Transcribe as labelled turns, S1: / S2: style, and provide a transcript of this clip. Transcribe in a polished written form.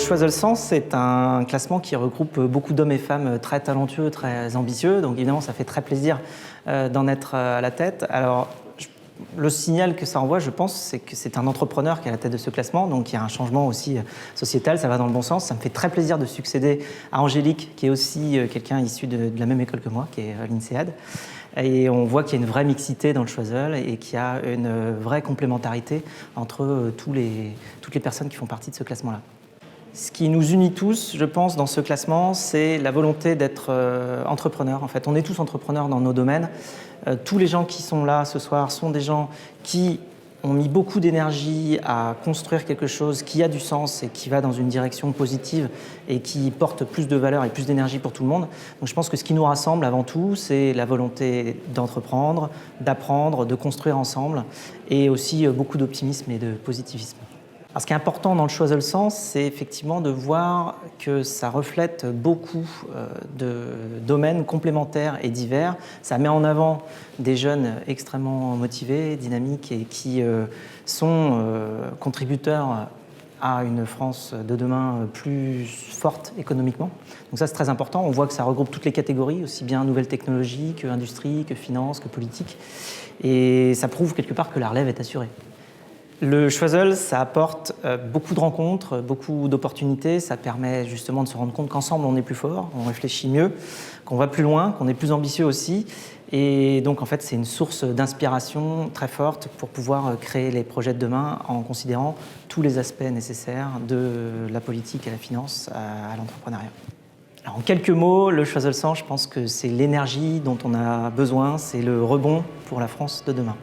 S1: Choiseul 100, c'est un classement qui regroupe beaucoup d'hommes et femmes très talentueux, très ambitieux. Donc évidemment, ça fait très plaisir d'en être à la tête. Alors, le signal que ça envoie, je pense, c'est que c'est un entrepreneur qui est à la tête de ce classement. Donc il y a un changement aussi sociétal, ça va dans le bon sens. Ça me fait très plaisir de succéder à Angélique, qui est aussi quelqu'un issu de la même école que moi, qui est l'INSEAD. Et on voit qu'il y a une vraie mixité dans le Choiseul et qu'il y a une vraie complémentarité entre toutes les personnes qui font partie de ce classement-là. Ce qui nous unit tous, je pense, dans ce classement, c'est la volonté d'être entrepreneurs. En fait, on est tous entrepreneurs dans nos domaines. Tous les gens qui sont là ce soir sont des gens qui ont mis beaucoup d'énergie à construire quelque chose qui a du sens et qui va dans une direction positive et qui porte plus de valeur et plus d'énergie pour tout le monde. Donc je pense que ce qui nous rassemble avant tout, c'est la volonté d'entreprendre, d'apprendre, de construire ensemble et aussi beaucoup d'optimisme et de positivisme. Alors, ce qui est important dans le Choiseul 100, c'est effectivement de voir que ça reflète beaucoup de domaines complémentaires et divers. Ça met en avant des jeunes extrêmement motivés, dynamiques et qui sont contributeurs à une France de demain plus forte économiquement. Donc ça, c'est très important. On voit que ça regroupe toutes les catégories, aussi bien nouvelles technologies que industrie, que finance, que politique. Et ça prouve quelque part que la relève est assurée. Le Choiseul, ça apporte beaucoup de rencontres, beaucoup d'opportunités. Ça permet justement de se rendre compte qu'ensemble, on est plus fort, on réfléchit mieux, qu'on va plus loin, qu'on est plus ambitieux aussi. Et donc, en fait, c'est une source d'inspiration très forte pour pouvoir créer les projets de demain en considérant tous les aspects nécessaires de la politique à la finance, à l'entrepreneuriat. Alors, en quelques mots, le Choiseul 100, je pense que c'est l'énergie dont on a besoin, c'est le rebond pour la France de demain.